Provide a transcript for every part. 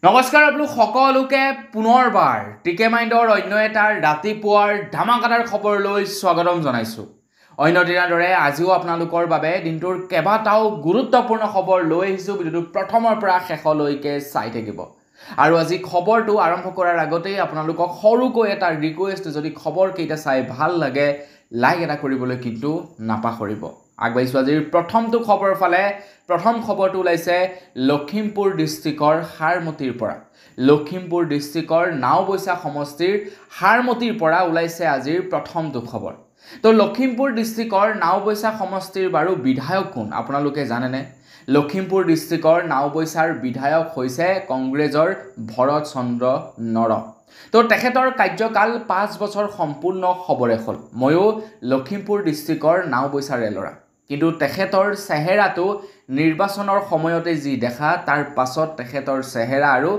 নমস্কাৰ আপোনালোক সকলোকে পুনৰবাৰ টিকে মাইণ্ডৰ অন্য এটাৰ ৰাতিপুৱাৰ ধামাকাদাৰ খবৰলৈ স্বাগতম জনাইছো। অন্য দিনৰ দৰে আজিও আপোনালোকৰ বাবে দিনটোৰ কেইবাটাও গুৰুত্বপূৰ্ণ খবৰ লৈ আহিছো। ভিডিঅ'টো প্ৰথমৰ পৰা শেষলৈকে চাই থাকিব। আৰু আজি খবৰটো আৰম্ভ কৰাৰ আগতেই আপোনালোকক সৰুকৈ এটা ৰিকুৱেষ্ট, যদি খবৰ কেইটা চাই ভাল লাগে লাইক এটা কৰিবলৈ কিন্তু নাপাহৰিব। আগবাঢ়িছো আজিৰ প্ৰথমটো খবৰ ফালে। প্ৰথম খবৰটো ওলাইছে লখিমপুৰ ডিষ্ট্ৰিক্টৰ হাৰমতিৰ পৰা। লখিমপুৰ ডিষ্ট্ৰিক্টৰ নাওবৈচা সমষ্টিৰ হাৰমতিৰ পৰা ওলাইছে আজিৰ প্ৰথমটো খবৰ। তো লখিমপুৰ ডিষ্ট্ৰিক্টৰ নাওবৈচা সমষ্টিৰ বাৰু বিধায়ক কোন আপোনালোকে জানেনে? লখিমপুৰ ডিষ্ট্ৰিক্টৰ নাওবৈচাৰ বিধায়ক হৈছে কংগ্ৰেছৰ ভৰত চন্দ্ৰ নৰ। তো তেখেতৰ কাৰ্যকাল 5 বছৰ সম্পূৰ্ণ হ'বৰে হ'ল। ময়ো লখিমপুৰ ডিষ্ট্ৰিক্টৰ নাওবৈচাৰে ল'ৰা, কিন্তু তেখেতৰ চেহেৰাটো নিৰ্বাচনৰ সময়তে যি দেখা তাৰ পাছত তেখেতৰ চেহেৰা আৰু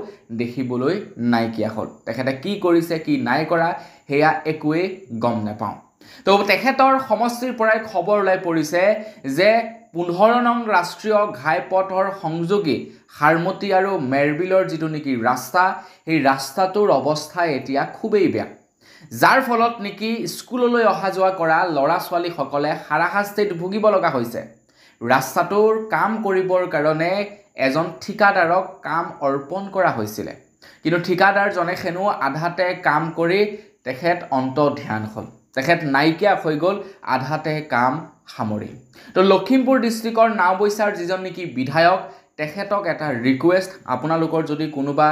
দেখিবলৈ নাইকিয়া হ'ল। তেখেতে কি কৰিছে কি নাই কৰা সেয়া একোৱেই গম নাপাওঁ। তো তেখেতৰ সমষ্টিৰ পৰাই খবৰ ওলাই পৰিছে যে 15 নং ৰাষ্ট্ৰীয় ঘাইপথৰ সংযোগী হাৰমতি আৰু মেৰবিলৰ যিটো নেকি ৰাস্তা, সেই ৰাস্তাটোৰ অৱস্থা এতিয়া খুবেই বেয়া, যাৰ ফলত নেকি স্কুললৈ অহা যোৱা কৰা ল'ৰা ছোৱালীসকলে হাৰাশাস্তিত ভুগিব লগা হৈছে। ৰাস্তাটোৰ কাম কৰিবৰ কাৰণে এজন ঠিকাদাৰক কাম অৰ্পণ কৰা হৈছিলে, কিন্তু ঠিকাদাৰজনে হেনো আধাতে কাম কৰি তেখেত অন্তৰ্ধান হ'ল, তেখেত নাইকিয়া হৈ গ'ল আধাতে কাম সামৰি। তো লখিমপুৰ ডিষ্ট্ৰিক্টৰ নাওবৈচাৰ যিজন নেকি বিধায়ক, তেখেতক এটা ৰিকুৱেষ্ট, আপোনালোকৰ যদি কোনোবা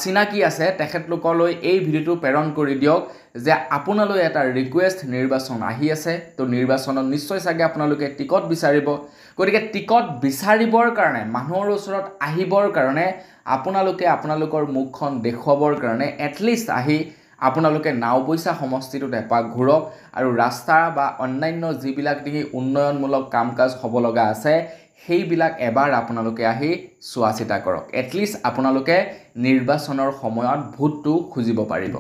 চিনাকি আছে তেখেতলোকলৈ এই ভিডিঅ'টো প্ৰেৰণ কৰি দিয়ক যে আপোনালৈ এটা ৰিকুৱেষ্ট, নিৰ্বাচন আহি আছে। তো নিৰ্বাচনত নিশ্চয় চাগে আপোনালোকে টিকট বিচাৰিব, গতিকে টিকট বিচাৰিবৰ কাৰণে মানুহৰ ওচৰত আহিবৰ কাৰণে আপোনালোকে আপোনালোকৰ মুখখন দেখুৱাবৰ কাৰণে এটলিষ্ট আহি আপোনালোকে নাওবৈচা সমষ্টিটোত এপাক ঘূৰক আৰু ৰাস্তা বা অন্যান্য যিবিলাক নেকি উন্নয়নমূলক কাম কাজ হ'ব লগা আছে সেইবিলাক এবাৰ আপোনালোকে আহি চোৱা চিতা কৰক। এটলিষ্ট আপোনালোকে নিৰ্বাচনৰ সময়ত ভোটটো খুজিব পাৰিব।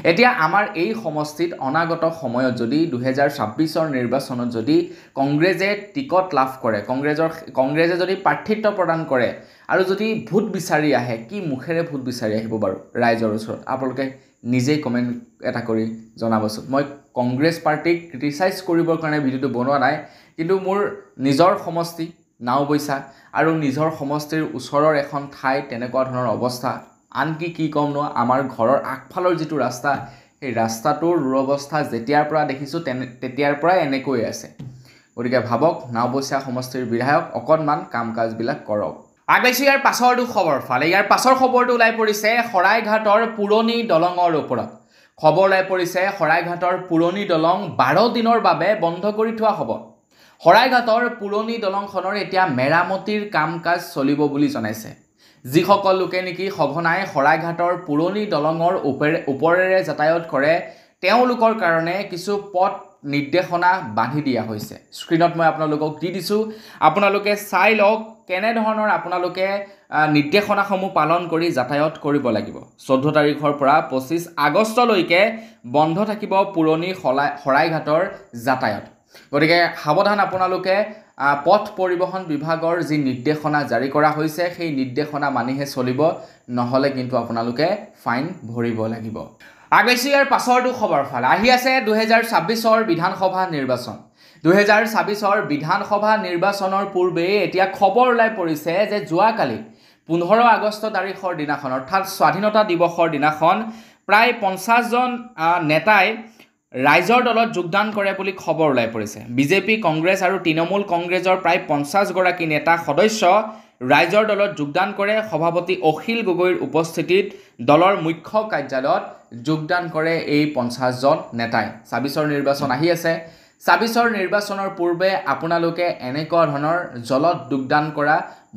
এতিয়া আমাৰ এই সমষ্টিত অনাগত সময়ত যদি 2026ৰ নিৰ্বাচনত যদি কংগ্ৰেছে টিকট লাভ কৰে, কংগ্ৰেছে যদি প্ৰাৰ্থিত্ব প্ৰদান কৰে আৰু যদি ভোট বিচাৰি আহে, কি মুখেৰে ভোট বিচাৰি আহিব বাৰু ৰাইজৰ ওচৰত? আপোনালোকে নিজেই কমেণ্ট এটা কৰি জনাবচোন। মই কংগ্ৰেছ পাৰ্টিক ক্ৰিটিচাইজ কৰিবৰ কাৰণে ভিডিঅ'টো বনোৱা নাই, কিন্তু মোৰ নিজৰ সমষ্টি নাওবৈচা আৰু নিজৰ সমষ্টিৰ ওচৰৰ এখন ঠাই তেনেকুৱা ধৰণৰ অৱস্থা। আনকি কি ক'ম ন, আমাৰ ঘৰৰ আগফালৰ যিটো ৰাস্তা, সেই ৰাস্তাটোৰ দুৰৱস্থা যেতিয়াৰ পৰা দেখিছোঁ তেতিয়াৰ পৰাই এনেকৈ আছে। গতিকে ভাবক, নাওবৈচা সমষ্টিৰ বিধায়ক অকণমান কাম কাজবিলাক কৰক। আগবাঢ়িছোঁ ইয়াৰ পাছৰটো খবৰ ফালে। ইয়াৰ পাছৰ খবৰটো ওলাই পৰিছে শৰাইঘাটৰ পুৰণি দলঙৰ ওপৰত। খবৰ ওলাই পৰিছে শৰাইঘাটৰ পুৰণি দলং 12 দিনৰ বাবে বন্ধ কৰি থোৱা হ'ব। শৰাইঘাটৰ পুৰণি দলংখনৰ এতিয়া মেৰামতিৰ কাম কাজ চলিব বুলি জনাইছে। যিসকল লোকে নেকি সঘনাই শৰাইঘাটৰ পুৰণি দলঙৰ ওপৰেৰে যাতায়াত কৰে তেওঁলোকৰ কাৰণে কিছু পথ নিৰ্দেশনা বান্ধি দিয়া হৈছে। স্ক্ৰীনত মই আপোনালোকক দি দিছোঁ, আপোনালোকে চাই লওক কেনেধৰণৰ আপোনালোকে নিৰ্দেশনাসমূহ পালন কৰি যাতায়াত কৰিব লাগিব। 14 তাৰিখৰ পৰা 25 আগষ্টলৈকে বন্ধ থাকিব পুৰণি শৰাইঘাটৰ যাতায়াত। গতিকে সাৱধান, আপোনালোকে পথ পৰিবহণ বিভাগৰ যি নিৰ্দেশনা জাৰি কৰা হৈছে সেই নিৰ্দেশনা মানিহে চলিব, নহ'লে কিন্তু আপোনালোকে ফাইন ভৰিব লাগিব। আগবাঢ়িছোঁ ইয়াৰ পাছৰটো খবৰ ফালে। আহি আছে 2026ৰ বিধানসভা নিৰ্বাচন। 2026ৰ বিধানসভা নিৰ্বাচনৰ পূৰ্বে এতিয়া খবৰ ওলাই পৰিছে যে যোৱাকালি 15 আগষ্ট তাৰিখৰ দিনাখন, অৰ্থাৎ স্বাধীনতা দিৱসৰ দিনাখন প্ৰায় 50জন নেতাই ৰাইজৰ দলত যোগদান কৰে বুলি খবৰ ওলাই পৰিছে। বিজেপি, কংগ্ৰেছ আৰু তৃণমূল কংগ্ৰেছৰ প্ৰায় 50 গৰাকী নেতা সদস্য ৰাইজৰ দলত যোগদান কৰে। সভাপতি অখিল গগৈৰ উপস্থিতিত দলৰ মুখ্য কাৰ্যালয়ত যোগদান কৰে এই 50জন নেতাই। 26ৰ নিৰ্বাচন আহি আছে। 26ৰ নিৰ্বাচনৰ পূৰ্বে আপোনালোকে এনেকুৱা ধৰণৰ দলত যোগদান কৰা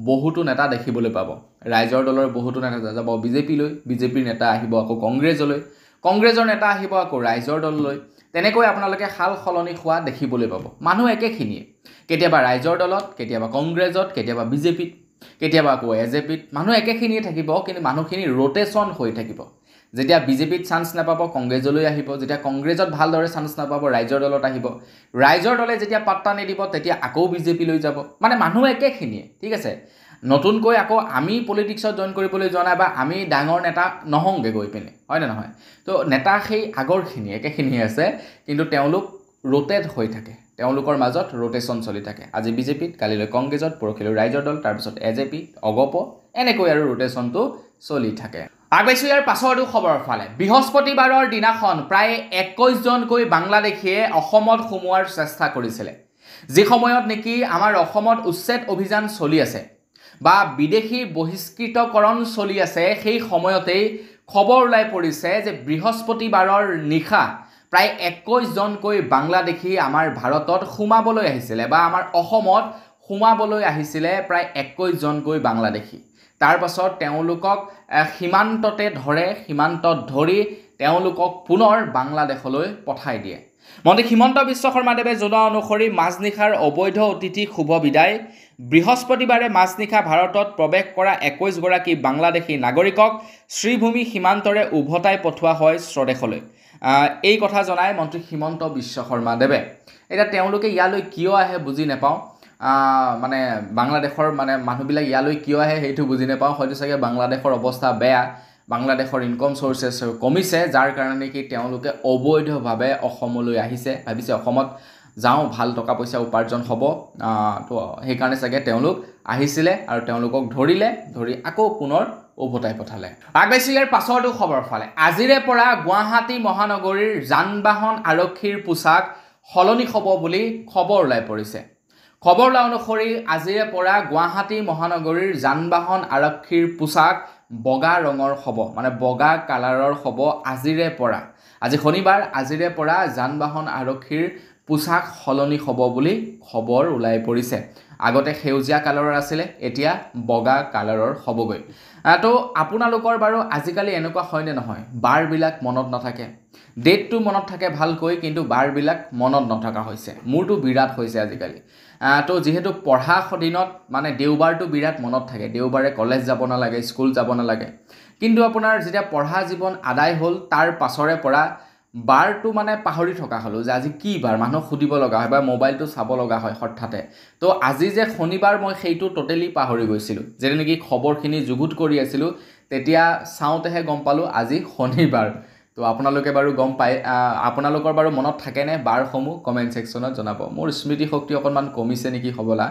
বহুতো নেতা দেখিবলৈ পাব। ৰাইজৰ দলৰ বহুতো নেতা যাব বিজেপিলৈ, বিজেপিৰ নেতা আহিব আকৌ কংগ্ৰেছলৈ, কংগ্ৰেছৰ নেতা আহিব আকৌ ৰাইজৰ দললৈ। তেনেকৈ আপোনালোকে সাল সলনি হোৱা দেখিবলৈ পাব। মানুহ একেখিনিয়ে, কেতিয়াবা ৰাইজৰ দলত, কেতিয়াবা কংগ্ৰেছত, কেতিয়াবা বিজেপিত, কেতিয়াবা আকৌ এজেপিত। মানুহ একেখিনিয়ে থাকিব, কিন্তু মানুহখিনি ৰোটেশ্যন হৈ থাকিব। যেতিয়া বিজেপিত চান্স নাপাব কংগ্ৰেছলৈ আহিব, যেতিয়া কংগ্ৰেছত ভালদৰে চান্স নাপাব ৰাইজৰ দলত আহিব, ৰাইজৰ দলে যেতিয়া পাত্তা নিদিব তেতিয়া আকৌ বিজেপিলৈ যাব। মানে মানুহ একেখিনিয়ে, ঠিক আছে। নতুনকৈ আকৌ আমি পলিটিক্সত জইন কৰিবলৈ যোৱা নাই বা আমি ডাঙৰ নেতা নহওঁগৈ গৈ পিনে, হয়নে নহয়? তো নেতা সেই আগৰখিনি একেখিনিয়ে আছে, কিন্তু তেওঁলোক ৰোটেট হৈ থাকে, তেওঁলোকৰ মাজত ৰোটেশ্যন চলি থাকে। আজি বিজেপিত, কালিলৈ কংগ্ৰেছত, পৰহিলৈ ৰাইজৰ দল, তাৰপিছত এজেপি, অগপ, এনেকৈ আৰু ৰোটেশ্যনটো চলি থাকে। আগবাইছোঁ ইয়াৰ পাছৰটো খবৰৰ ফালে। বৃহস্পতিবাৰৰ দিনাখন প্ৰায় 21জনকৈ বাংলাদেশীয়ে অসমত সোমোৱাৰ চেষ্টা কৰিছিলে। যি সময়ত নেকি আমাৰ অসমত উচ্ছেদ অভিযান চলি আছে বা বিদেশী বহিষ্কৃতকৰণ চলি আছে, সেই সময়তেই খবৰ ওলাই পৰিছে যে বৃহস্পতিবাৰৰ নিশা প্ৰায় 21জনকৈ বাংলাদেশী আমাৰ ভাৰতত সোমাবলৈ আহিছিলে বা আমাৰ অসমত সোমাবলৈ আহিছিলে প্ৰায় 21জনকৈ বাংলাদেশী। তাৰ পাছত তেওঁলোকক সীমান্ততে ধৰে, সীমান্তত ধৰি তেওঁলোকক পুনৰ বাংলাদেশলৈ পঠাই দিয়ে। মন্ত্ৰী হিমন্ত বিশ্ব শৰ্মাদেৱে জনোৱা অনুসৰি মাজনিশাৰ অবৈধ অতিথি শুভ বিদায়। বৃহস্পতিবাৰে মাজনিশা ভাৰতত প্ৰৱেশ কৰা 21গৰাকী বাংলাদেশী নাগৰিকক শ্ৰীভূমি সীমান্তৰে উভতাই পঠোৱা হয় স্বদেশলৈ। এই কথা জনাই মন্ত্ৰী হিমন্ত বিশ্ব শৰ্মাদেৱে। এতিয়া তেওঁলোকে ইয়ালৈ কিয় আহে বুজি নাপাওঁ, মানে বাংলাদেশৰ মানে মানুহবিলাক ইয়ালৈ কিয় আহে সেইটো বুজি নাপাওঁ। হয়তো চাগে বাংলাদেশৰ অৱস্থা বেয়া, বাংলাদেশৰ ইনকম চ'ৰ্চেছ কমিছে, যাৰ কাৰণে কি তেওঁলোকে অবৈধভাৱে অসমলৈ আহিছে, ভাবিছে অসমত যাওঁ ভাল টকা পইচা উপাৰ্জন হ'ব, তো সেইকাৰণে চাগে তেওঁলোক আহিছিলে আৰু তেওঁলোকক ধৰিলে, ধৰি আকৌ পুনৰ উভতাই পঠালে। আগবাইছোঁ ইয়াৰ পাছৰটো খবৰ ফালে। আজিৰে পৰা গুৱাহাটী মহানগৰীৰ যান বাহন আৰক্ষীৰ পোছাক সলনি হ'ব বুলি খবৰ ওলাই পৰিছে। খবৰ ওলোৱা অনুসৰি আজিৰে পৰা গুৱাহাটী মহানগৰীৰ যান বাহন আৰক্ষীৰ পোছাক বগা ৰঙৰ হ'ব, মানে বগা কালাৰৰ হ'ব আজিৰে পৰা। আজি শনিবাৰ, আজিৰে পৰা যান বাহন আৰক্ষীৰ পোছাক সলনি হ'ব বুলি খবৰ ওলাই পৰিছে। আগতে সেউজীয়া কালাৰৰ আছিলে, এতিয়া বগা কালাৰৰ হ'বগৈ। তো আপোনালোকৰ বাৰু আজিকালি এনেকুৱা হয়নে নহয়, বাৰবিলাক মনত নাথাকে, ডেটটো মনত থাকে ভালকৈ, কিন্তু বাৰবিলাক মনত নথকা হৈছে। মোৰতো বিৰাট হৈছে আজিকালি। তো যিহেতু পঢ়া দিনত মানে দেওবাৰটো বিৰাট মনত থাকে, দেওবাৰে কলেজ যাব নালাগে, স্কুল যাব নালাগে। কিন্তু আপোনাৰ যেতিয়া পঢ়া জীৱন আদায় হ'ল, তাৰ পাছৰে পৰা বাৰটো মানে পাহৰি থকা হ'লোঁ যে আজি কি বাৰ, মানুহক সুধিব লগা হয় বা মোবাইলটো চাব লগা হয় হঠাতে। তো আজি যে শনিবাৰ মই সেইটো টোটেলি পাহৰি গৈছিলোঁ, যেতিয়া নেকি খবৰখিনি যুগুত কৰি আছিলোঁ তেতিয়া চাওঁতেহে গম পালোঁ আজি শনিবাৰ। তো আপোনালোকে বাৰু গম পায়, আপোনালোকৰ বাৰু মনত থাকেনে বাৰসমূহ? কমেণ্ট ছেকশ্যনত জনাব। মোৰ স্মৃতিশক্তি অকণমান কমিছে নেকি হ'বলা,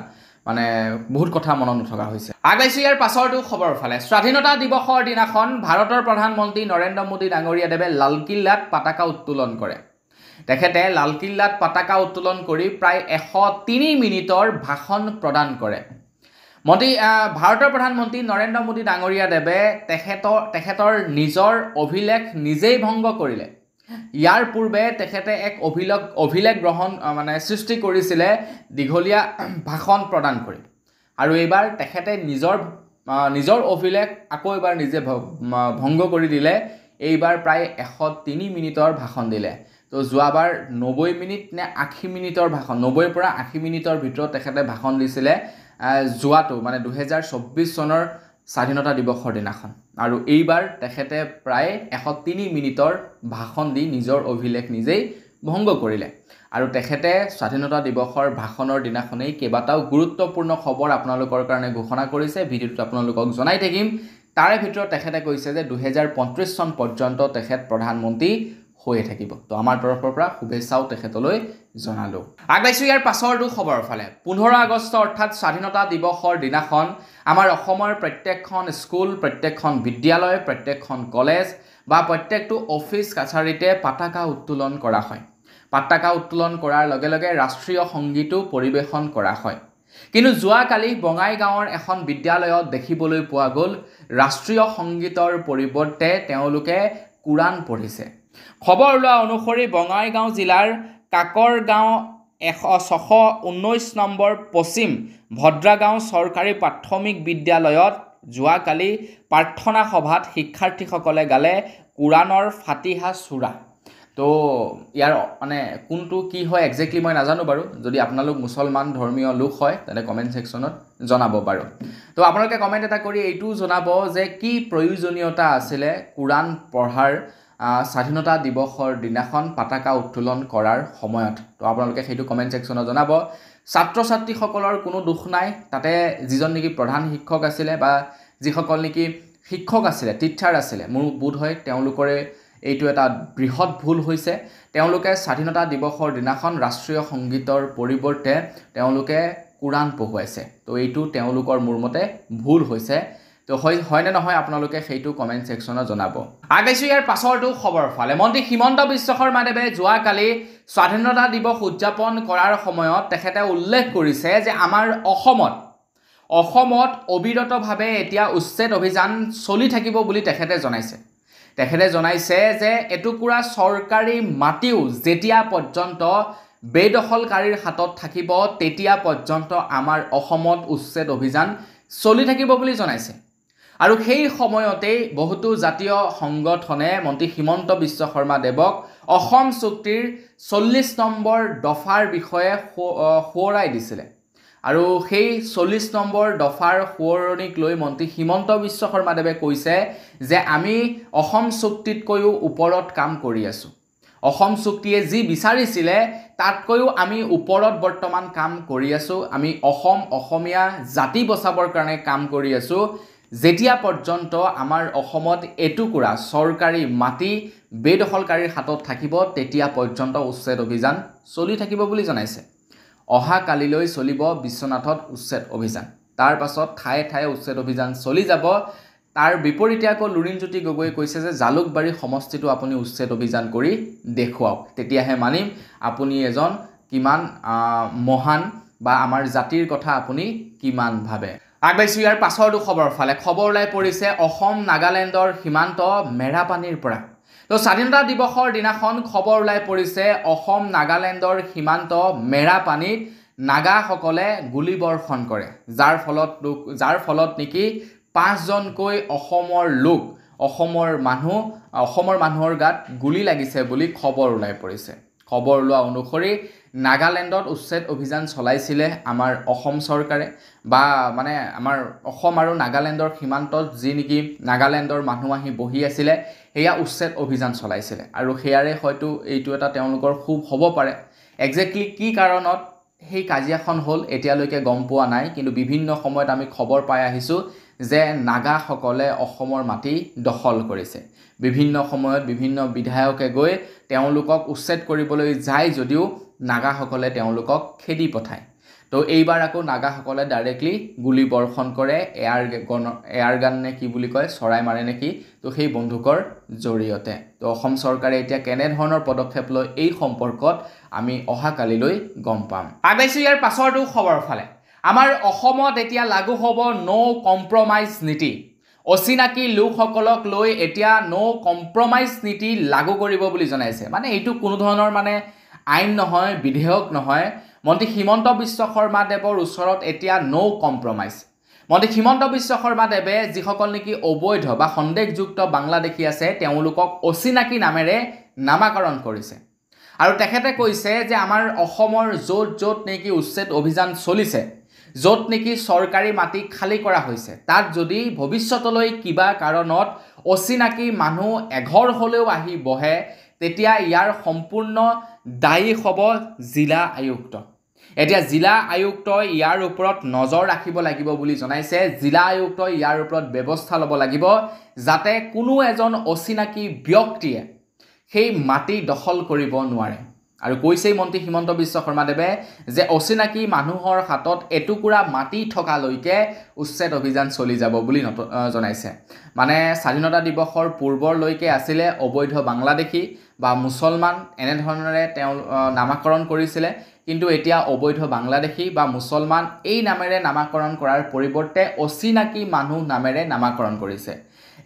মানে বহুত কথা মনত নথকা হৈছে। আগবাইছোঁ ইয়াৰ পাছৰটো খবৰৰ ফালে। স্বাধীনতা দিৱসৰ দিনাখন ভাৰতৰ প্ৰধানমন্ত্ৰী নৰেন্দ্ৰ মোদী ডাঙৰীয়াদেৱে লালকিল্লাত পতাকা উত্তোলন কৰে। তেখেতে লালকিল্লাত পতাকা উত্তোলন কৰি প্ৰায় 103 মিনিটৰ ভাষণ প্ৰদান কৰে। ভাৰতৰ প্ৰধানমন্ত্ৰী নৰেন্দ্ৰ মোদী ডাঙৰীয়াদেৱে তেখেতৰ নিজৰ অভিলেখ নিজেই ভংগ কৰিলে। ইয়াৰ পূৰ্বে তেখেতে এক অভিলেখ সৃষ্টি কৰিছিলে দীঘলীয়া ভাষণ প্ৰদান কৰি, আৰু এইবাৰ তেখেতে নিজৰ অভিলেখ আকৌ এবাৰ নিজে ভংগ কৰি দিলে। এইবাৰ প্ৰায় 103 মিনিটৰ ভাষণ দিলে। তো যোৱাবাৰ 90 মিনিট নে 80 মিনিটৰ ভাষণ, 90ৰ পৰা 80 মিনিটৰ ভিতৰত তেখেতে ভাষণ দিছিলে যোৱাটো মানে 2024 চনৰ স্বাধীনতা দিৱসৰ দিনাখন। আৰু এইবাৰ তেখেতে প্ৰায় 103 মিনিটৰ ভাষণ দি নিজৰ অভিলেখ নিজেই ভংগ কৰিলে। আৰু তেখেতে স্বাধীনতা দিৱসৰ ভাষণৰ দিনাখনেই কেইবাটাও গুৰুত্বপূৰ্ণ খবৰ আপোনালোকৰ কাৰণে ঘোষণা কৰিছে, ভিডিঅ'টোত আপোনালোকক জনাই থাকিম। তাৰে ভিতৰত তেখেতে কৈছে যে 2035 চন পৰ্যন্ত তেখেত প্ৰধানমন্ত্ৰী হৈয়ে থাকিব। তো আমাৰ তৰফৰ পৰা শুভেচ্ছাও তেখেতলৈ জনালোঁ। আগবাইছোঁ ইয়াৰ পাছৰটো খবৰৰ ফালে। 15 আগষ্ট অৰ্থাৎ স্বাধীনতা দিৱসৰ দিনাখন আমাৰ অসমৰ প্ৰত্যেকখন স্কুল, প্ৰত্যেকখন বিদ্যালয়, প্ৰত্যেকখন কলেজ বা প্ৰত্যেকটো অফিচ কাছাৰীতে পতাকা উত্তোলন কৰা হয়। পতাকা উত্তোলন কৰাৰ লগে লগে ৰাষ্ট্ৰীয় সংগীতো পৰিৱেশন কৰা হয়। কিন্তু যোৱাকালি বঙাইগাঁৱৰ এখন বিদ্যালয়ত দেখিবলৈ পোৱা গ'ল ৰাষ্ট্ৰীয় সংগীতৰ পৰিৱৰ্তে তেওঁলোকে কোৰাণ পঢ়িছে। খবৰ ওলোৱা অনুসৰি বঙাইগাঁও জিলাৰ কাকৰগাঁও 619 নম্বৰ পশ্চিম ভদ্ৰাগাঁও চৰকাৰী প্ৰাথমিক বিদ্যালয়ত যোৱাকালি প্ৰাৰ্থনা সভাত শিক্ষাৰ্থীসকলে গালে কোৰাণৰ ফাতিহা চূৰা। তো ইয়াৰ মানে কোনটো কি হয় একজেক্টলি মই নাজানো বাৰু। যদি আপোনালোক মুছলমান ধৰ্মীয় লোক হয় তেনে কমেণ্ট ছেকশ্যনত জনাব বাৰু। তো আপোনালোকে কমেণ্ট এটা কৰি এইটোও জনাব যে কি প্ৰয়োজনীয়তা আছিলে কোৰাণ পঢ়াৰ স্বাধীনতা দিৱসৰ দিনাখন পতাকা উত্তোলন কৰাৰ সময়ত তো আপোনালোকে সেইটো কমেণ্ট ছেকশ্যনত জনাব ছাত্ৰ ছাত্ৰীসকলৰ কোনো দুখ নাই তাতে যিজন নেকি প্ৰধান শিক্ষক আছিলে বা যিসকল নেকি শিক্ষক আছিলে টিচাৰ আছিলে মোৰ বোধ হয় তেওঁলোকৰে এইটো এটা বৃহৎ ভুল হৈছে তেওঁলোকে স্বাধীনতা দিৱসৰ দিনাখন ৰাষ্ট্ৰীয় সংগীতৰ পৰিৱৰ্তে তেওঁলোকে কুৰাণ পঢ়ুৱাইছে তো এইটো তেওঁলোকৰ মোৰ মতে ভুল হৈছে তো হয়নে নহয় আপোনালোকে সেইটো কমেণ্ট ছেকশ্যনত জনাব আগেছো ইয়াৰ পাছৰটো খবৰ ফালে মন্ত্ৰী হিমন্ত বিশ্ব শৰ্মাদেৱে যোৱাকালি স্বাধীনতা দিৱস উদযাপন কৰাৰ সময়ত তেখেতে উল্লেখ কৰিছে যে আমাৰ অসমত অবিৰতভাৱে এতিয়া উচ্ছেদ অভিযান চলি থাকিব বুলি তেখেতে জনাইছে যে এটুকুৰা চৰকাৰী মাটিও যেতিয়া পৰ্যন্ত বেদখলকাৰীৰ হাতত থাকিব তেতিয়া পৰ্যন্ত আমাৰ অসমত উচ্ছেদ অভিযান চলি থাকিব বুলি জনাইছে আৰু সেই সময়তেই বহুতো জাতীয় সংগঠনে মন্ত্ৰী হিমন্ত বিশ্ব শৰ্মাদেৱক অসম চুক্তিৰ 40 নম্বৰ দফাৰ বিষয়ে সোঁৱৰাই দিছিলে আৰু সেই 40 নম্বৰ দফাৰ সোঁৱৰণিক লৈ মন্ত্ৰী হিমন্ত বিশ্ব শৰ্মাদেৱে কৈছে যে আমি অসম চুক্তিতকৈও ওপৰত কাম কৰি আছোঁ অসম চুক্তিয়ে যি বিচাৰিছিলে তাতকৈও আমি ওপৰত বৰ্তমান কাম কৰি আছোঁ আমি অসমীয়া জাতি বচাবৰ কাৰণে কাম কৰি আছোঁ যেতিয়া পৰ্যন্ত আমাৰ অসমত এটুকুৰা চৰকাৰী মাটি বেদখলকাৰীৰ হাতত থাকিব তেতিয়া পৰ্যন্ত উচ্ছেদ অভিযান চলি থাকিব বুলি জনাইছে অহা কালিলৈ চলিব বিশ্বনাথত উচ্ছেদ অভিযান তাৰ পাছত ঠায়ে ঠায়ে উচ্ছেদ অভিযান চলি যাব তাৰ বিপৰীতে আকৌ লুৰিণজ্যোতি গগৈ কৈছে যে জালুকবাৰী সমষ্টিটো আপুনি উচ্ছেদ অভিযান কৰি দেখুৱাওক তেতিয়াহে মানিম আপুনি এজন কিমান মহান বা আমাৰ জাতিৰ কথা আপুনি কিমান ভাবে আগবাইছো ইয়াৰ পাছৰটো খবৰ ফালে খবৰ ওলাই পৰিছে অসম নাগালেণ্ডৰ সীমান্ত মেৰাপানীৰ পৰা তো স্বাধীনতা দিৱসৰ দিনাখন খবৰ ওলাই পৰিছে অসম নাগালেণ্ডৰ সীমান্ত মেৰাপানীত নাগাসকলে গুলীবৰ্ষণ কৰে যাৰ ফলত নেকি 5 জনকৈ অসমৰ মানুহৰ গাত গুলি লাগিছে বুলি খবৰ ওলাই পৰিছে খবৰ ওলোৱা অনুসৰি নাগালেণ্ডত উচ্ছেদ অভিযান চলাইছিলে আমাৰ অসম চৰকাৰে বা মানে আমাৰ অসম আৰু নাগালেণ্ডৰ সীমান্তত যি নেকি নাগালেণ্ডৰ মানুহ আহি বহি আছিলে এয়া উচ্ছেদ অভিযান চলাইছিলে আৰু হেয়াৰে হয়তো এইটো এটা তেওঁলোকৰ খুব হ'ব পাৰে এক্সেক্টলি কি কাৰণত সেই কাজিয়াখন হ'ল এতিয়ালৈকে গম পোৱা নাই কিন্তু বিভিন্ন সময়ত আমি খবৰ পাই আহিছোঁ যে নাগাসকলে অসমৰ মাটি দখল কৰিছে বিভিন্ন সময়ত বিভিন্ন বিধায়কে গৈ তেওঁলোকক উচ্ছেদ কৰিবলৈ যায় যদিও নাগাসকলে তেওঁলোকক খেদি পঠায় তো এইবাৰ আকৌ নাগাসকলে ডাইৰেক্টলি গুলি বৰ্ষণ কৰে এয়াৰ গান নে কি বুলি কয় চৰাই মাৰে নেকি তো সেই বন্দুকৰ জৰিয়তে তো অসম চৰকাৰে এতিয়া কেনেধৰণৰ পদক্ষেপ লয় এই সম্পৰ্কত আমি অহা কালিলৈ গম পাম আগবাইছো ইয়াৰ পাছৰটো খবৰ ফালে আমাৰ অসমত এতিয়া লাগু হ'ব নো কম্প্ৰমাইজ নীতি অচিনাকি লোকসকলক লৈ এতিয়া নো কম্প্ৰমাইজ নীতি লাগু কৰিব বুলি জনাইছে মানে এইটো কোনো ধৰণৰ মানে আইন নহয় বিধেয়ক নহয় মন্ত্ৰী হিমন্ত বিশ্ব শৰ্মাদেৱৰ ওচৰত এতিয়া নো কম্প্ৰমাইজ মন্ত্ৰী হিমন্ত বিশ্ব শৰ্মাদেৱে যিসকল নেকি অবৈধ বা সন্দেহযুক্ত বাংলাদেশী আছে তেওঁলোকক অচিনাকি নামেৰে নামাকৰণ কৰিছে আৰু তেখেতে কৈছে যে আমাৰ অসমৰ য'ত নেকি উচ্ছেদ অভিযান চলিছে য'ত নেকি চৰকাৰী মাটি খালী কৰা হৈছে তাত যদি ভৱিষ্যতলৈ কিবা কাৰণত অচিনাকি মানুহ এঘৰ হ'লেও আহি বহে তেতিয়া ইয়াৰ সম্পূৰ্ণ দায়ী হ'ব জিলা আয়ুক্ত এতিয়া জিলা আয়ুক্তই ইয়াৰ ওপৰত নজৰ ৰাখিব লাগিব বুলি জনাইছে জিলা আয়ুক্তই ইয়াৰ ওপৰত ব্যৱস্থা ল'ব লাগিব যাতে কোনো এজন অচিনাকি ব্যক্তিয়ে সেই মাটি দখল কৰিব নোৱাৰে আৰু কৈছে মন্ত্ৰী হিমন্ত বিশ্ব শৰ্মাদেৱে যে অচিনাকি মানুহৰ হাতত এটুকুৰা মাটি থকালৈকে উচ্ছেদ অভিযান চলি যাব বুলি জনাইছে মানে স্বাধীনতা দিৱসৰ পূৰ্বলৈকে আছিলে অবৈধ বাংলাদেশী বা মুছলমান এনেধৰণৰে তেওঁ নামাকৰণ কৰিছিলে কিন্তু এতিয়া অবৈধ বাংলাদেশী বা মুছলমান এই নামেৰে নামাকৰণ কৰাৰ পৰিৱৰ্তে অচিনাকি মানুহ নামেৰে নামাকৰণ কৰিছে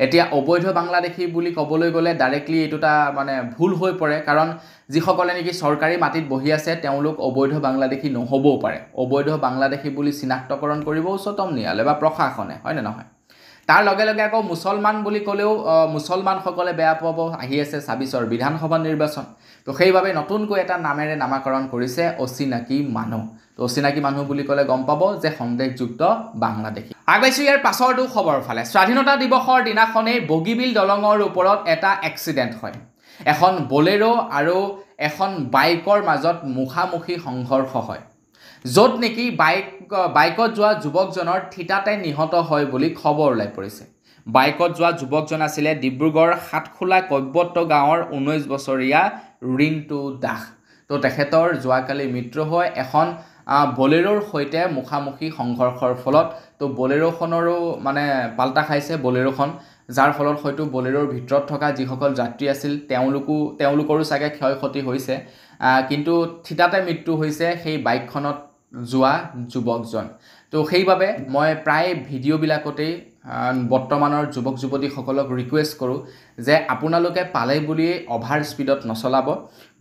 এতিয়া অবৈধ বাংলাদেশী বুলি ক'বলৈ গ'লে ডাইৰেক্টলি এইটোটা মানে ভুল হৈ পৰে কাৰণ যিসকলে নেকি চৰকাৰী মাটিত বহি আছে তেওঁলোক অবৈধ বাংলাদেশী নহ'বও পাৰে অবৈধ বাংলাদেশী বুলি চিনাক্তকৰণ কৰিব উচ্চতম ন্যায়ালয় বা প্ৰশাসনে হয় নে নহয় তাৰ লগে লগে আকৌ মুছলমান বুলি ক'লেও মুছলমানসকলে বেয়া পাব, আহি আছে ২৬ৰ বিধানসভা নিৰ্বাচন। তো সেইবাবে নতুনকৈ এটা নামেৰে নামাকৰণ কৰিছে অচিনাকি মানুহ। তো অচিনাকি মানুহ বুলি ক'লে গম পাব যে সন্দেহযুক্ত বাংলাদেশী। আগবাইছোঁ ইয়াৰ পাছৰটো খবৰ ফালে। স্বাধীনতা দিৱসৰ দিনাখনেই বগীবিল দলঙৰ ওপৰত এটা এক্সিডেণ্ট হয়। এখন বলেৰো আৰু এখন বাইকৰ মাজত মুখামুখি সংঘৰ্ষ হয়, য'ত নেকি বাইকত যোৱা যুৱকজনৰ থিতাতে নিহত হয় বুলি খবৰ ওলাই পৰিছে। বাইকত যোৱা যুৱকজন আছিলে ডিব্ৰুগড় সাতখোলা কৈবত্য গাঁৱৰ 19 বছৰীয়া ৰিণ্টু দাস। তো তেখেতৰ যোৱাকালি মৃত্যু হয় এখন বলেৰোৰ সৈতে মুখামুখি সংঘৰ্ষৰ ফলত। তো বলেৰোখনৰো মানে পাল্টা খাইছে বলেৰোখন, যাৰ ফলত হয়তো বলেৰোৰ ভিতৰত থকা যিসকল যাত্ৰী আছিল তেওঁলোকৰো চাগে ক্ষয় ক্ষতি হৈছে, কিন্তু থিতাতে মৃত্যু হৈছে সেই বাইকখনত যোৱা যুৱকজন। তো সেইবাবে মই প্ৰায় ভিডিঅ'বিলাকতেই বৰ্তমানৰ যুৱক যুৱতীসকলক ৰিকুৱেষ্ট কৰোঁ যে আপোনালোকে পালে বুলিয়েই অভাৰ স্পীডত নচলাব,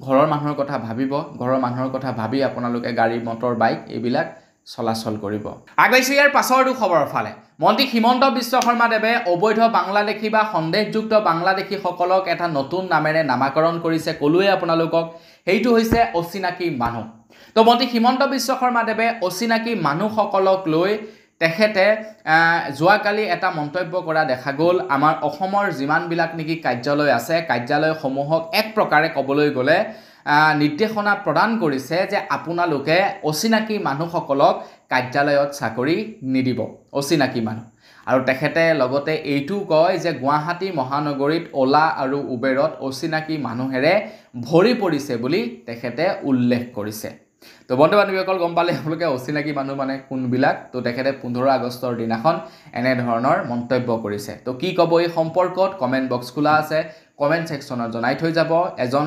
ঘৰৰ মানুহৰ কথা ভাবিব, ঘৰৰ মানুহৰ কথা ভাবি আপোনালোকে গাড়ী মটৰ বাইক এইবিলাক চলাচল কৰিব। আগবাইছোঁ ইয়াৰ পাছৰটো খবৰৰ ফালে। মন্ত্ৰী হিমন্ত বিশ্ব শৰ্মাদেৱে অবৈধ বাংলাদেশী বা সন্দেহযুক্ত বাংলাদেশীসকলক এটা নতুন নামেৰে নামাকৰণ কৰিছে, ক'লোৱে আপোনালোকক, সেইটো হৈছে অচিনাকি মানুহ। তো মন্ত্ৰী হিমন্ত বিশ্ব শৰ্মাদেৱে অচিনাকি মানুহসকলক লৈ তেখেতে যোৱাকালি এটা মন্তব্য কৰা দেখা গ'ল। আমাৰ অসমৰ যিমানবিলাক নেকি কাৰ্যালয় আছে, কাৰ্যালয়সমূহক এক প্ৰকাৰে ক'বলৈ গ'লে নিৰ্দেশনা প্ৰদান কৰিছে যে আপোনালোকে অচিনাকি মানুহসকলক কাৰ্যালয়ত চাকৰি নিদিব, অচিনাকি মানুহ। আৰু তেখেতে লগতে এইটোও কয় যে গুৱাহাটী মহানগৰীত অ'লা আৰু উবেৰত অচিনাকি মানুহেৰে ভৰি পৰিছে বুলি তেখেতে উল্লেখ কৰিছে। তো বন্ধু বান্ধৱীসকল গম পালে আপোনালোকে অচিনাকি মানুহ মানে কোনবিলাক। তো তেখেতে 15 আগষ্টৰ দিনাখন এনেধৰণৰ মন্তব্য কৰিছে। তো কি ক'ব এই সম্পৰ্কত কমেণ্ট বক্স খোলা আছে, কমেণ্ট ছেকশ্যনত জনাই থৈ যাব। এজন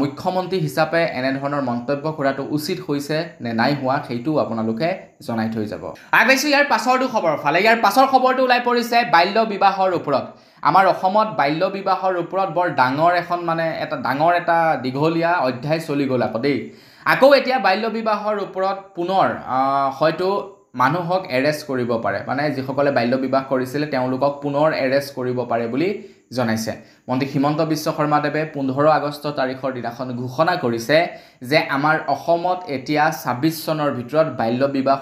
মুখ্যমন্ত্ৰী হিচাপে এনেধৰণৰ মন্তব্য কৰাটো উচিত হৈছে নে নাই হোৱা সেইটোও আপোনালোকে জনাই থৈ যাব। আগবাইছোঁ ইয়াৰ পাছৰটো খবৰ ফালে। ইয়াৰ পাছৰ খবৰটো ওলাই পৰিছে বাল্য বিবাহৰ ওপৰত। আমাৰ অসমত বাল্য বিবাহৰ ওপৰত বৰ ডাঙৰ এটা দীঘলীয়া অধ্যায় চলি গ'ল আকৌ দেই। আকৌ এতিয়া বাল্য বিবাহৰ ওপৰত পুনৰ হয়তো মানুহক এৰেষ্ট কৰিব পাৰে, মানে যিসকলে বাল্য বিবাহ কৰিছিলে তেওঁলোকক পুনৰ এৰেষ্ট কৰিব পাৰে বুলি জনাইছে। মন্ত্ৰী হিমন্ত বিশ্ব শৰ্মাদেৱে 15 আগষ্ট তাৰিখৰ দিনাখন ঘোষণা কৰিছে যে আমাৰ অসমত এতিয়া 26 চনৰ ভিতৰত বাল্য বিবাহ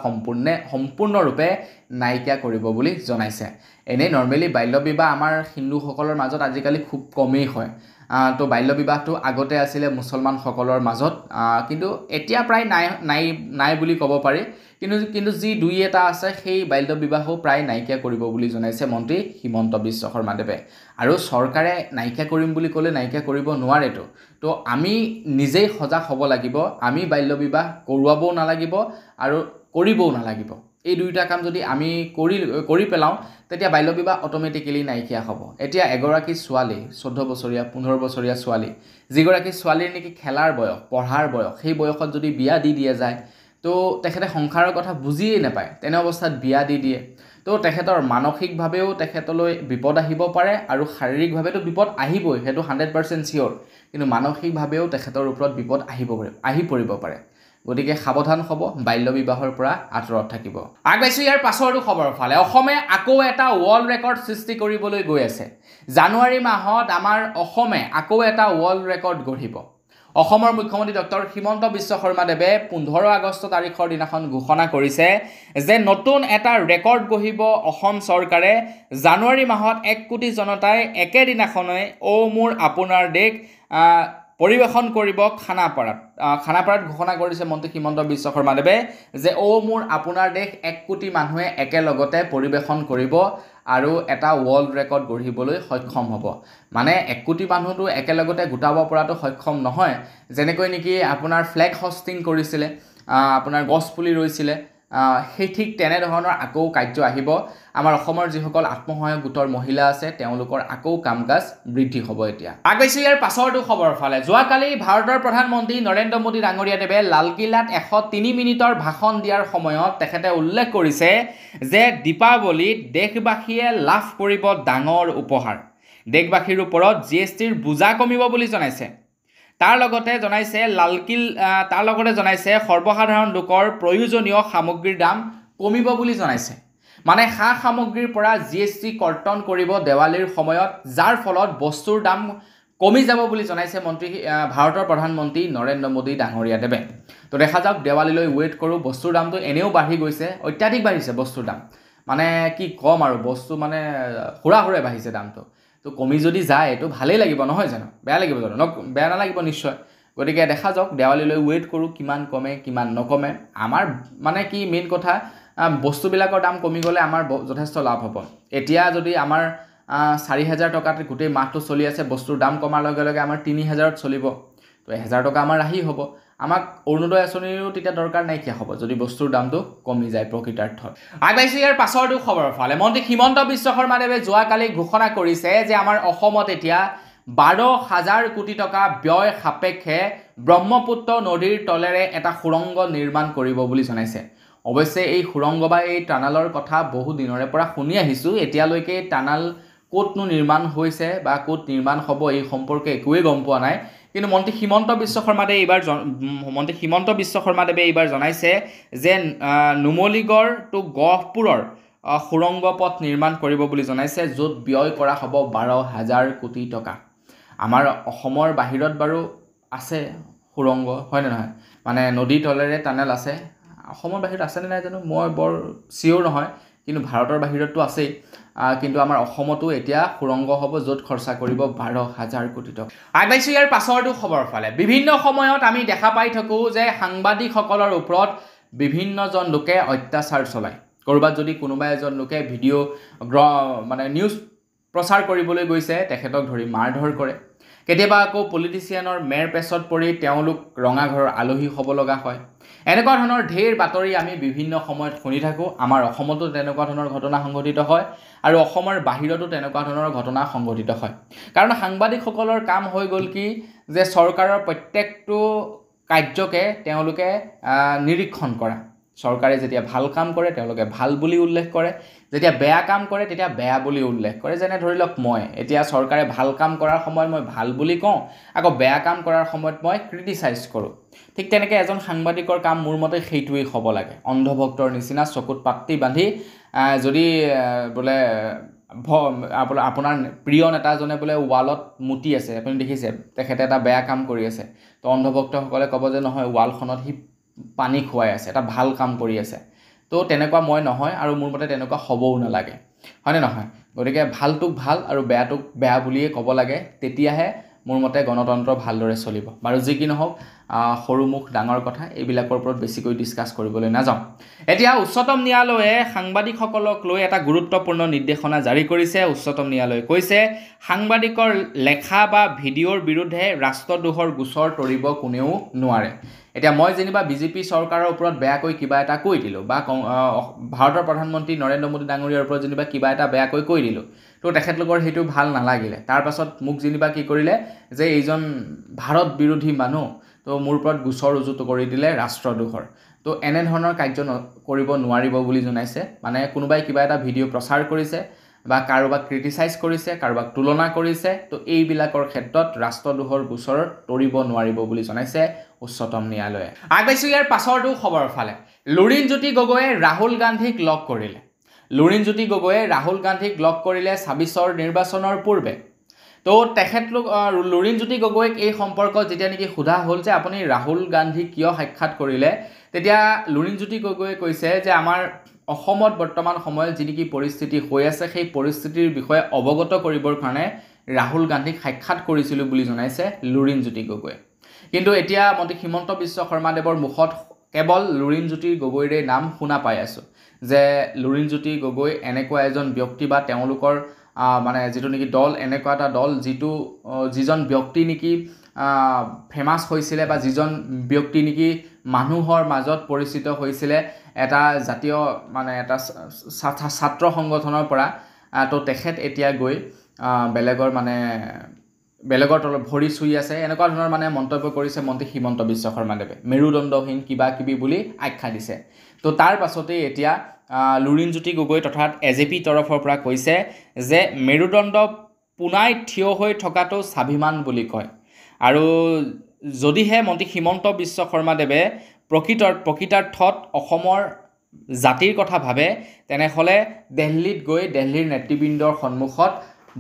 সম্পূৰ্ণৰূপে নাইকিয়া কৰিব বুলি জনাইছে। এনেই নৰ্মেলি বাল্য বিবাহ আমাৰ হিন্দুসকলৰ মাজত আজিকালি খুব কমেই হয়। তো বাল্য বিবাহটো আগতে আছিলে মুছলমানসকলৰ মাজত, কিন্তু এতিয়া প্ৰায় নাই বুলি ক'ব পাৰি। কিন্তু যি দুই এটা আছে সেই বাল্য বিবাহো প্ৰায় নাইকিয়া কৰিব বুলি জনাইছে মন্ত্ৰী হিমন্ত বিশ্ব শৰ্মাদেৱে। আৰু চৰকাৰে নাইকিয়া কৰিম বুলি ক'লে নাইকিয়া কৰিব নোৱাৰেতো। তো আমি নিজেই সজাগ হ'ব লাগিব, আমি বাল্য বিবাহ কৰোৱাবও নালাগিব আৰু কৰিবও নালাগিব। এই দুইটা কাম যদি আমি কৰি পেলাওঁ তেতিয়া বাল্য বিবাহ অট'মেটিকেলি নাইকিয়া হ'ব। এতিয়া এগৰাকী ছোৱালী 14 বছৰীয়া 15 বছৰীয়া ছোৱালী, যিগৰাকী ছোৱালীৰ নেকি খেলাৰ বয়স, পঢ়াৰ বয়স, সেই বয়সত যদি বিয়া দি দিয়া যায় তো তেখেতে সংসাৰৰ কথা বুজিয়েই নাপায়, তেনে অৱস্থাত বিয়া দি দিয়ে। তো তেখেতৰ মানসিকভাৱেও তেখেতলৈ বিপদ আহিব পাৰে আৰু শাৰীৰিকভাৱেতো বিপদ আহিবই, সেইটো 100% চিয়'ৰ, কিন্তু মানসিকভাৱেও তেখেতৰ ওপৰত বিপদ আহি পৰিব পাৰে। গতিকে সাৱধান হ'ব, বাল্য বিবাহৰ পৰা আঁতৰত থাকিব। আগবাইছোঁ ইয়াৰ পাছৰটো খবৰৰ ফালে। অসমে আকৌ এটা ৱৰ্ল্ড ৰেকৰ্ড সৃষ্টি কৰিবলৈ গৈ আছে। জানুৱাৰী মাহত আমাৰ অসমে আকৌ এটা ৱৰ্ল্ড ৰেকৰ্ড গঢ়িব। অসমৰ মুখ্যমন্ত্ৰী ডক্টৰ হিমন্ত বিশ্ব শৰ্মাদেৱে 15 আগষ্ট তাৰিখৰ দিনাখন ঘোষণা কৰিছে যে নতুন এটা ৰেকৰ্ড গঢ়িব অসম চৰকাৰে। জানুৱাৰী মাহত 1 কোটি জনতাই একেদিনাখনে অ' মোৰ আপোনাৰ দেশ পৰিৱেশন কৰিব খানাপাৰাত ঘোষণা কৰিছে মন্ত্ৰী হিমন্ত বিশ্ব শৰ্মাদেৱে যে অ' মোৰ আপোনাৰ দেশ 1 কোটি মানুহে একেলগতে পৰিৱেশন কৰিব আৰু এটা ৱৰ্ল্ড ৰেকৰ্ড গঢ়িবলৈ সক্ষম হ'ব। মানে 1 কোটি মানুহটো একেলগতে গোটাব পৰাটো সক্ষম নহয়, যেনেকৈ নেকি আপোনাৰ ফ্লেগ হষ্টিং কৰিছিলে, আপোনাৰ গছপুলি ৰুইছিলে, সেই ঠিক তেনেধৰণৰ আকৌ কাৰ্য আহিব। আমাৰ অসমৰ যিসকল আত্মসহায়ক গোটৰ মহিলা আছে তেওঁলোকৰ আকৌ কাম কাজ বৃদ্ধি হ'ব। এতিয়া আগবাইছোঁ ইয়াৰ পাছৰটো খবৰৰ ফালে। যোৱাকালি ভাৰতৰ প্ৰধানমন্ত্ৰী নৰেন্দ্ৰ মোদী ডাঙৰীয়াদেৱে লালকিল্লাত 103 মিনিটৰ ভাষণ দিয়াৰ সময়ত তেখেতে উল্লেখ কৰিছে যে দীপাৱলীত দেশবাসীয়ে লাভ কৰিব ডাঙৰ উপহাৰ। দেশবাসীৰ ওপৰত GSTৰ বোজা কমিব বুলি জনাইছে। তাৰ লগতে জনাইছে সৰ্বসাধাৰণ লোকৰ প্ৰয়োজনীয় সামগ্ৰীৰ দাম কমিব বুলি জনাইছে। মানে সা সামগ্ৰীৰ পৰা GST কৰ্তন কৰিব দেৱালীৰ সময়ত যাৰ ফলত বস্তুৰ দাম কমি যাব বুলি জনাইছে ভাৰতৰ প্ৰধানমন্ত্ৰী নৰেন্দ্ৰ মোদী ডাঙৰীয়া দেৱে তো দেখা যাওক দেৱালীলৈ ৱেইট কৰোঁ বস্তুৰ দামটো এনেও বাঢ়ি গৈছে অত্যাধিক বাঢ়িছে বস্তুৰ দাম মানে কি কম আৰু বস্তু মানে হুৰা বাঢ়িছে দামটো তো কমি যদি যায় তো ভালেই লাগিব নহয় জানো বেয়া লাগিব জানো বেয়া নালাগিব নিশ্চয় গতিকে দেখা যাওক দেৱালীলৈ ৱেইট কৰোঁ কিমান কমে কিমান নকমে আমাৰ মানে কি মেইন কথা বস্তুবিলাকৰ দাম কমি গ'লে আমাৰ যথেষ্ট লাভ হ'ব এতিয়া যদি আমাৰ 4000 টকাত গোটেই মাহটো চলি আছে বস্তুৰ দাম কমাৰ লগে লগে আমাৰ 3000ত চলিব তো 1000 টকা আমাৰ ৰাহি হ'ব আমাক অৰুণোদয় আঁচনিৰো তেতিয়া দৰকাৰ নাইকিয়া হ'ব যদি বস্তুৰ দামটো কমি যায় প্ৰকৃতাৰ্থত আগবাইছোঁ ইয়াৰ পাছৰটো খবৰৰ ফালে মন্ত্ৰী হিমন্ত বিশ্ব শৰ্মাদেৱে যোৱাকালি ঘোষণা কৰিছে যে আমাৰ অসমত এতিয়া 12,000 কোটি টকা ব্যয় সাপেক্ষে ব্ৰহ্মপুত্ৰ নদীৰ তলেৰে এটা সুৰংগ নিৰ্মাণ কৰিব বুলি জনাইছে অৱশ্যে এই সুৰংগ বা এই টানেলৰ কথা বহু দিনৰে পৰা শুনি আহিছোঁ এতিয়ালৈকে টানেল ক'তনো নিৰ্মাণ হৈছে বা ক'ত নিৰ্মাণ হ'ব এই সম্পৰ্কে একোৱে গম পোৱা নাই কিন্তু মন্ত্ৰী হিমন্ত বিশ্ব শৰ্মাদেৱে এইবাৰ জনাইছে যে নুমলীগড় টু গহপুৰৰ সুৰংগ পথ নিৰ্মাণ কৰিব বুলি জনাইছে য'ত ব্যয় কৰা হ'ব 12,000 কোটি টকা আমাৰ অসমৰ বাহিৰত বাৰু আছে সুৰংগ হয় নে নহয় মানে নদী তলেৰে টানেল আছে অসমৰ বাহিৰত আছে নে নাই জানো মই বৰ চিয়ৰ নহয় কিন্তু ভাৰতৰ বাহিৰততো আছেই কিন্তু আমাৰ অসমতো এতিয়া সুৰংগ হ'ব য'ত খৰচা কৰিব 12,000 কোটি টকা আগবাইছোঁ ইয়াৰ পাছৰটো খবৰ ফালে বিভিন্ন সময়ত আমি দেখা পাই থাকোঁ যে সাংবাদিকসকলৰ ওপৰত বিভিন্নজন লোকে অত্যাচাৰ চলায় ক'ৰবাত যদি কোনোবা এজন লোকে ভিডিঅ' মানে নিউজ প্ৰচাৰ কৰিবলৈ গৈছে তেখেতক ধৰি মাৰধৰ কৰে কেতিয়াবা আকৌ পলিটিচিয়ানৰ মেৰ পেছত পৰি তেওঁলোক ৰঙাঘৰৰ আলহী হ'ব লগা হয় এনেকুৱা ধৰণৰ ঢেৰ বাতৰি আমি বিভিন্ন সময়ত শুনি থাকোঁ আমাৰ অসমতো তেনেকুৱা ধৰণৰ ঘটনা সংঘটিত হয় আৰু অসমৰ বাহিৰতো তেনেকুৱা ধৰণৰ ঘটনা সংঘটিত হয় কাৰণ সাংবাদিকসকলৰ কাম হৈ গ'ল কি যে চৰকাৰৰ প্ৰত্যেকটো কাৰ্যকে তেওঁলোকে নিৰীক্ষণ কৰা চৰকাৰে যেতিয়া ভাল কাম কৰে তেওঁলোকে ভাল বুলি উল্লেখ কৰে যেতিয়া বেয়া কাম কৰে তেতিয়া বেয়া বুলি উল্লেখ কৰে যেনে ধৰি লওক মই এতিয়া চৰকাৰে ভাল কাম কৰাৰ সময়ত মই ভাল বুলি কওঁ আকৌ বেয়া কাম কৰাৰ সময়ত মই ক্ৰিটিচাইজ কৰোঁ ঠিক তেনেকৈ এজন সাংবাদিকৰ কাম মোৰ মতে সেইটোৱেই হ'ব লাগে অন্ধভক্তৰ নিচিনা চকুত পাতি বান্ধি যদি বোলে আপোনাৰ প্ৰিয় নেতাজনে বোলে ৱালত মুতি আছে আপুনি দেখিছে তেখেতে এটা বেয়া কাম কৰি আছে তো অন্ধভক্তসকলে ক'ব যে নহয় ৱালখনত সি পানী খুৱাই আছে এটা ভাল কাম কৰি আছে তো তেনেকুৱা মই নহয় আৰু মোৰ মতে তেনেকুৱা হ'বও নালাগে হয়নে নহয় গতিকে ভালটোক ভাল আৰু বেয়াটোক বেয়া বুলিয়ে ক'ব লাগে তেতিয়াহে মোৰ মতে গণতন্ত্ৰ ভালদৰে চলিব বাৰু যি কি নহওক সৰু মুখ ডাঙৰ কথা এইবিলাকৰ ওপৰত বেছিকৈ ডিছকাছ কৰিবলৈ নাযাওঁ এতিয়া উচ্চতম ন্যায়ালয়ে সাংবাদিকসকলক লৈ এটা গুৰুত্বপূৰ্ণ নিৰ্দেশনা জাৰি কৰিছে উচ্চতম ন্যায়ালয়ে কৈছে সাংবাদিকৰ লেখা বা ভিডিঅ'ৰ বিৰুদ্ধে ৰাষ্ট্ৰদ্ৰোহৰ গোচৰ তৰিব কোনেও নোৱাৰে এতিয়া মই যেনিবা বিজেপি চৰকাৰৰ ওপৰত বেয়াকৈ কিবা এটা কৈ দিলোঁ বা ভাৰতৰ প্ৰধানমন্ত্ৰী নৰেন্দ্ৰ মোদী ডাঙৰীয়াৰ ওপৰত যেনিবা কিবা এটা বেয়াকৈ কৈ দিলোঁ তো তেখেতলোকৰ সেইটো ভাল নালাগিলে তাৰ পাছত মোক যেনিবা কি কৰিলে যে এইজন ভাৰত বিৰোধী মানুহ তো মোৰ ওপৰত গোচৰ ৰুজু কৰি দিলে ৰাষ্ট্ৰদ্ৰোহৰ তো এনেধৰণৰ কাৰ্য কৰিব নোৱাৰিব বুলি জনাইছে মানে কোনোবাই কিবা এটা ভিডিঅ' প্ৰচাৰ কৰিছে বা কাৰোবাক ক্ৰিটিচাইজ কৰিছে কাৰোবাক তুলনা কৰিছে তো এইবিলাকৰ ক্ষেত্ৰত ৰাষ্ট্ৰদ্ৰোহৰ গোচৰ তৰিব নোৱাৰিব বুলি জনাইছে উচ্চতম ন্যায়ালয়ে আগবাইছোঁ ইয়াৰ পাছৰটো খবৰৰ ফালে লুৰিণজ্যোতি গগৈয়ে ৰাহুল গান্ধীক লগ কৰিলে লুৰিণজ্যোতি গগৈয়ে ৰাহুল গান্ধীক লগ কৰিলে 26ৰ নিৰ্বাচনৰ পূৰ্বে তো তেখেতলোক লুৰিণজ্যোতি গগৈক এই সম্পৰ্কত যেতিয়া নেকি সোধা হ'ল যে আপুনি ৰাহুল গান্ধীক কিয় সাক্ষাৎ কৰিলে তেতিয়া লুৰিণজ্যোতি গগৈয়ে কৈছে যে আমাৰ অসমত বৰ্তমান সময়ত যি নেকি পৰিস্থিতি হৈ আছে সেই পৰিস্থিতিৰ বিষয়ে অৱগত কৰিবৰ কাৰণে ৰাহুল গান্ধীক সাক্ষাৎ কৰিছিলোঁ বুলি জনাইছে লুৰিণজ্যোতি গগৈয়ে কিন্তু এতিয়া মন্ত্ৰী হিমন্ত বিশ্ব শৰ্মাদেৱৰ মুখত কেৱল লুৰিণজ্যোতি গগৈৰে নাম শুনা পাই আছোঁ যে লুৰিণজ্যোতি গগৈ এনেকুৱা এজন ব্যক্তি বা তেওঁলোকৰ মানে যিটো নেকি দল এনেকুৱা এটা দল যিজন ব্যক্তি নেকি ফেমাছ হৈছিলে বা যিজন ব্যক্তি নেকি মানুহৰ মাজত পৰিচিত হৈছিলে এটা জাতীয় মানে এটা ছাত্ৰ সংগঠনৰ পৰা তো তেখেত এতিয়া গৈ বেলেগৰ তলত ভৰি চুই আছে এনেকুৱা ধৰণৰ মানে মন্তব্য কৰিছে মন্ত্ৰী হিমন্ত বিশ্ব শৰ্মাদেৱে মেৰুদণ্ডহীন কিবা কিবি বুলি আখ্যা দিছে তো তাৰ পাছতেই এতিয়া লুৰিণজ্যোতি গগৈ তথা এজেপি তৰফৰ পৰা কৈছে যে মেৰুদণ্ড পুনাই থিয় হৈ থকাটো স্বাভিমান বুলি কয় আৰু যদিহে মন্ত্ৰী হিমন্ত বিশ্ব শৰ্মাদেৱে প্ৰকৃতাৰ্থত অসমৰ জাতিৰ কথা ভাবে তেনেহ'লে দিল্লীত গৈ দিল্লীৰ নেতৃবৃন্দৰ সন্মুখত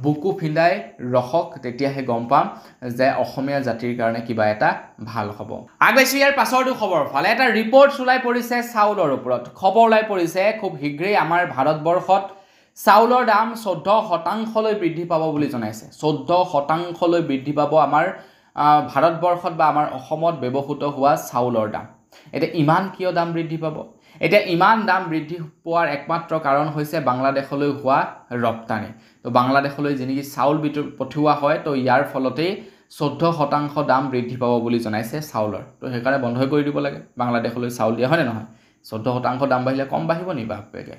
বুকু ফিন্দাই ৰখক, তেতিয়াহে গম পাম যে অসমীয়া জাতিৰ কাৰণে কিবা এটা ভাল হ'ব। আগবাইছোঁ ইয়াৰ পাছৰটো খবৰ ফালে। এটা ৰিপৰ্ট ওলাই পৰিছে চাউলৰ ওপৰত। খবৰ ওলাই পৰিছে খুব শীঘ্ৰেই আমাৰ ভাৰতবৰ্ষত চাউলৰ দাম 14% বৃদ্ধি পাব বুলি জনাইছে। 14% বৃদ্ধি পাব আমাৰ ভাৰতবৰ্ষত বা আমাৰ অসমত ব্যৱহৃত হোৱা চাউলৰ দাম। এতিয়া ইমান কিয় দাম বৃদ্ধি পাব? এতিয়া ইমান দাম বৃদ্ধি পোৱাৰ একমাত্ৰ কাৰণ হৈছে বাংলাদেশলৈ হোৱা ৰপ্তানি। তো বাংলাদেশলৈ যেনেকি চাউল পঠিওৱা হয়, তো ইয়াৰ ফলতেই 14% দাম বৃদ্ধি পাব বুলি জনাইছে চাউলৰ। তো সেইকাৰণে বন্ধ কৰি দিব লাগে বাংলাদেশলৈ চাউল দিয়া, হয়নে নহয়? 14% দাম বাঢ়িলে কম বাঢ়িব নি বাপেকে?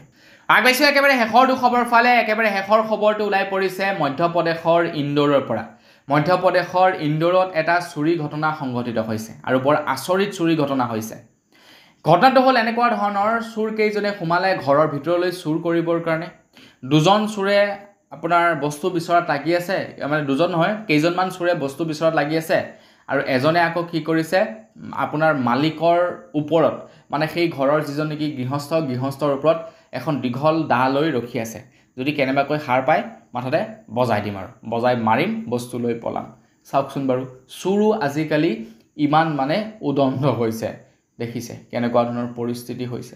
আগবাইছোঁ একেবাৰে শেষৰ খবৰ ফালে। একেবাৰে শেষৰ খবৰটো ওলাই পৰিছে মধ্যপ্ৰদেশৰ ইন্দোৰৰ পৰা। মধ্যপ্ৰদেশৰ ইন্দোৰত এটা চুৰি ঘটনা সংঘটিত হৈছে আৰু বৰ আচৰিত চুৰি ঘটনা হৈছে। ঘটনাটো হ'ল এনেকুৱা ধৰণৰ, চোৰ কেইজনে সোমালে ঘৰৰ ভিতৰলৈ চুৰ কৰিবৰ কাৰণে। দুজন চোৰে আপোনাৰ বস্তু বিচৰাত লাগি আছে, মানে দুজন নহয়, কেইজনমান চোৰে বস্তু বিচৰাত লাগি আছে আৰু এজনে আকৌ কি কৰিছে, আপোনাৰ মালিকৰ ওপৰত, মানে সেই ঘৰৰ যিজন নেকি গৃহস্থৰ ওপৰত এখন দীঘল দা লৈ ৰখি আছে। যদি কেনেবাকৈ সাৰ পায় মাথাতে বজাই দিম আৰু বজাই মাৰিম, বস্তু লৈ পলাম। চাওকচোন বাৰু, চোৰো আজিকালি ইমান মানে উদণ্ড হৈছে। দেখিছে কেনেকুৱা ধৰণৰ পৰিস্থিতি হৈছে।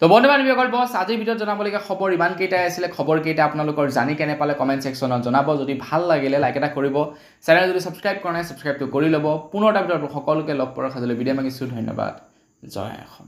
তো বন্ধু বান্ধৱীসকল, বছ আজিৰ ভিডিঅ'ত জনাবলগীয়া খবৰ ইমানকেইটাই আছিলে। খবৰকেইটা আপোনালোকৰ জানি কেনে পালে কমেণ্ট ছেকশ্যনত জনাব। যদি ভাল লাগিলে লাইক এটা কৰিব, চেনেল যদি ছাবস্ক্ৰাইব কৰা নাই ছাবস্ক্ৰাইবটো কৰি ল'ব। পুনৰ এটা ভিডিঅ'ত সকলোকে লগ পোৱাৰ সাজলৈ বিদায় মাগিছোঁ। ধন্যবাদ। জয় অসম।